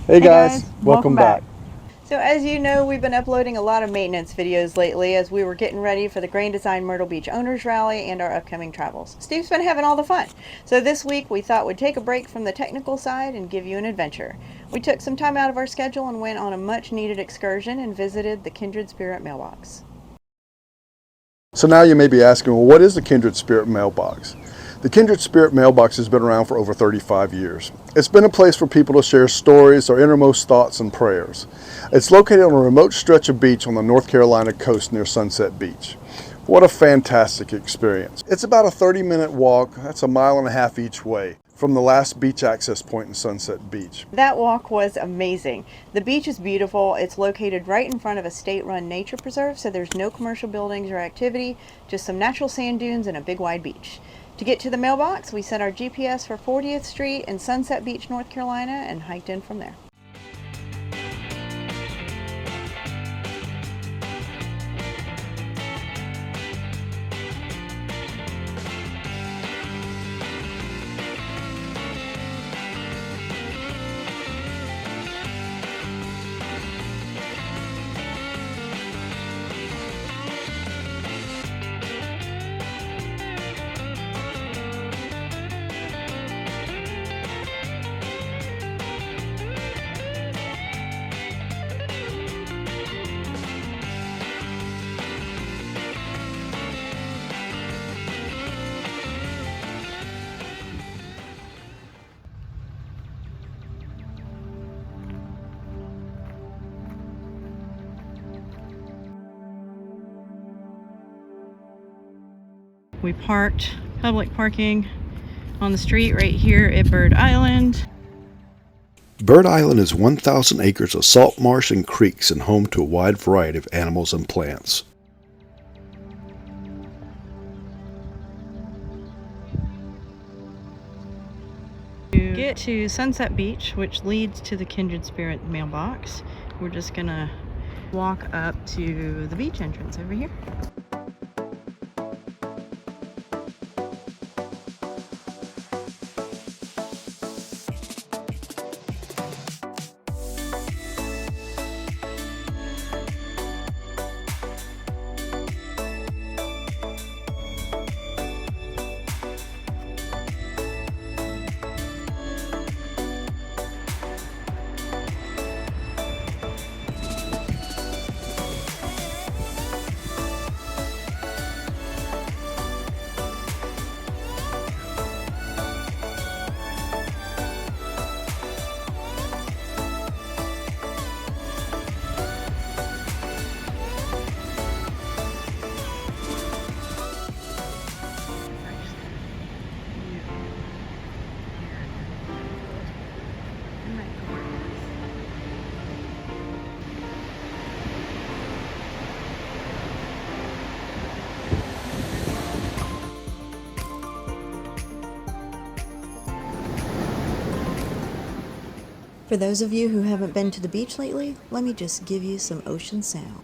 Hey guys, welcome back. So as you know, we've been uploading a lot of maintenance videos lately as we were getting ready for the Grand Design Myrtle Beach Owners Rally and our upcoming travels. Steve's been having all the fun. So this week we thought we'd take a break from the technical side and give you an adventure. We took some time out of our schedule and went on a much needed excursion and visited the Kindred Spirit Mailbox. So now you may be asking, well, what is the Kindred Spirit Mailbox? The Kindred Spirit Mailbox has been around for over 35 years. It's been a place for people to share stories, their innermost thoughts, and prayers. It's located on a remote stretch of beach on the North Carolina coast near Sunset Beach. What a fantastic experience. It's about a 30-minute walk, that's a mile and a half each way, from the last beach access point in Sunset Beach. That walk was amazing. The beach is beautiful. It's located right in front of a state-run nature preserve, so there's no commercial buildings or activity, just some natural sand dunes and a big wide beach. To get to the mailbox, we set our GPS for 40th Street in Sunset Beach, North Carolina, and hiked in from there. We parked public parking on the street right here at Bird Island. Bird Island is 1,000 acres of salt marsh and creeks and home to a wide variety of animals and plants. To get to Sunset Beach, which leads to the Kindred Spirit Mailbox, we're just gonna walk up to the beach entrance over here. For those of you who haven't been to the beach lately, let me just give you some ocean sound.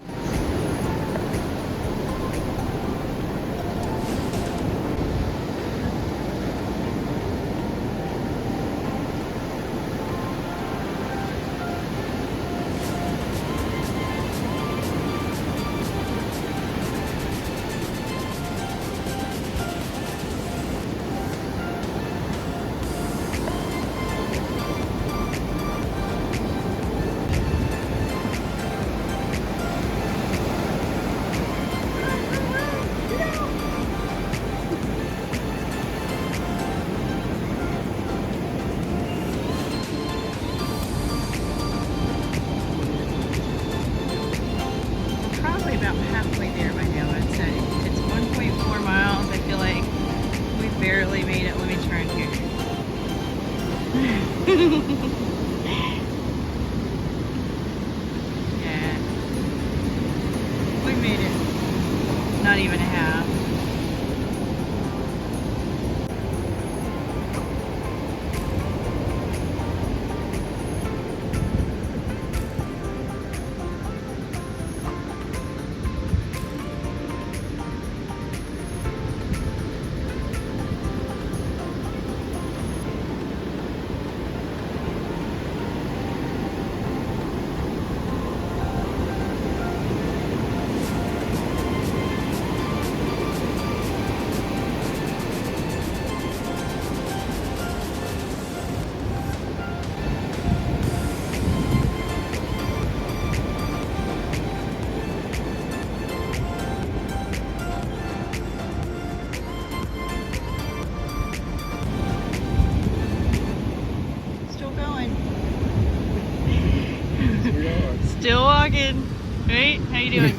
Still walking. Right? How you doing?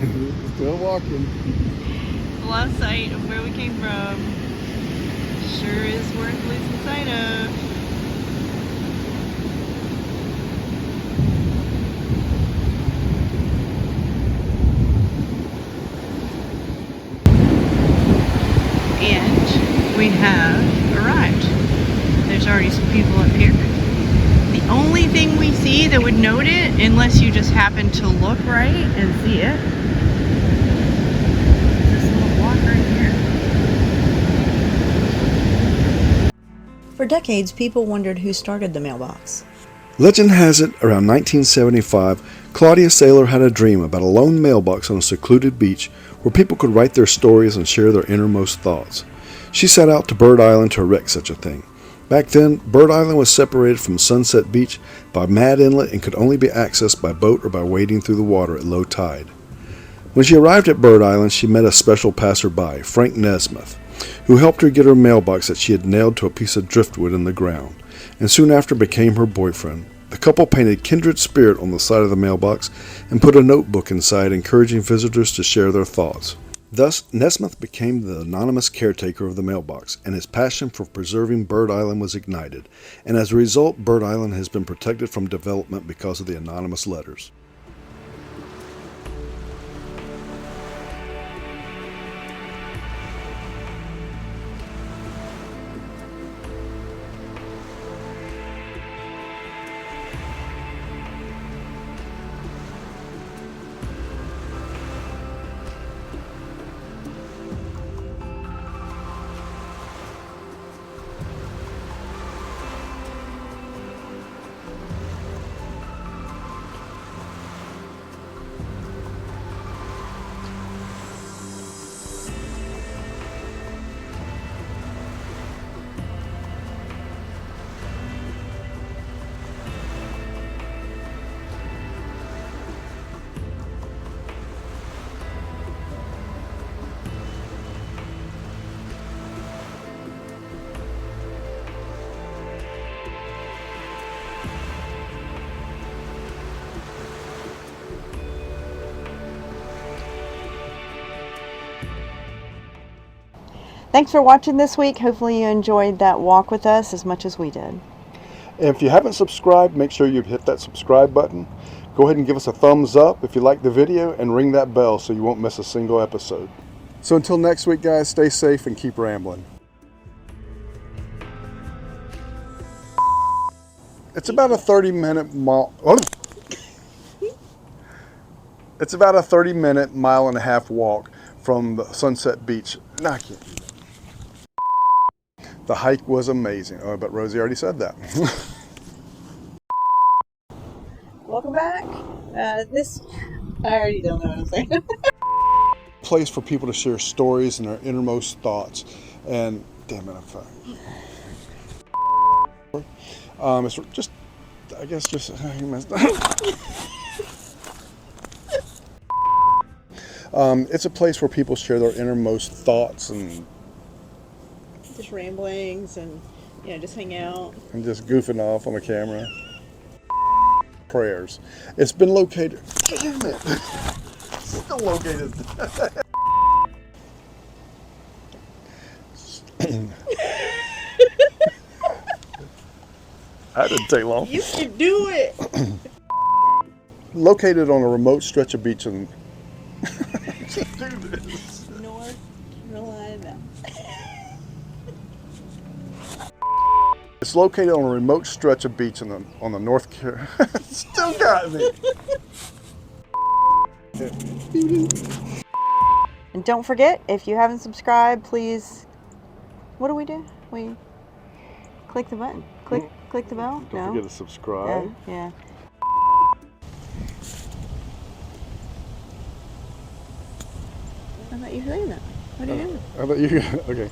Still walking. Lost sight of where we came from. Sure is worth losing sight of. And we have arrived. There's already some people up here. The only thing we see that would note it, unless you just happen to look right and see it, is this little block right here. For decades, people wondered who started the mailbox. Legend has it, around 1975, Claudia Saylor had a dream about a lone mailbox on a secluded beach where people could write their stories and share their innermost thoughts. She set out to Bird Island to erect such a thing. Back then, Bird Island was separated from Sunset Beach by Mad Inlet and could only be accessed by boat or by wading through the water at low tide. When she arrived at Bird Island, she met a special passerby, Frank Nesmith, who helped her get her mailbox that she had nailed to a piece of driftwood in the ground, and soon after became her boyfriend. The couple painted Kindred Spirit on the side of the mailbox and put a notebook inside encouraging visitors to share their thoughts. Thus, Nesmith became the anonymous caretaker of the mailbox, and his passion for preserving Bird Island was ignited, and as a result, Bird Island has been protected from development because of the anonymous letters. Thanks for watching this week. Hopefully you enjoyed that walk with us as much as we did. And if you haven't subscribed, make sure you hit that subscribe button. Go ahead and give us a thumbs up if you like the video, and ring that bell so you won't miss a single episode. So until next week, guys, stay safe and keep rambling. It's about a 30-minute mile. It's about a 30-minute, mile-and-a-half walk from the Sunset Beach. No, I can't. The hike was amazing. Oh, but Rosie already said that. Welcome back. I already don't know what I'm saying. Place for people to share stories and their innermost thoughts. And damn it, I'm fine. It's just, I guess, just you messed up. It's a place where people share their innermost thoughts and Just ramblings and, just hang out. just goofing off on the camera. Prayers. It's been located. Damn it! Still located. That didn't take long. You can do it. Located on a remote stretch of beach in. Just do this. North Carolina. It's located on a remote stretch of beach on the North Carolina. Still got me. And don't forget, if you haven't subscribed, please. What do? We click the button. Click the bell. Don't forget to subscribe. Yeah. I thought you were saying that. What are you doing? I thought you. Okay.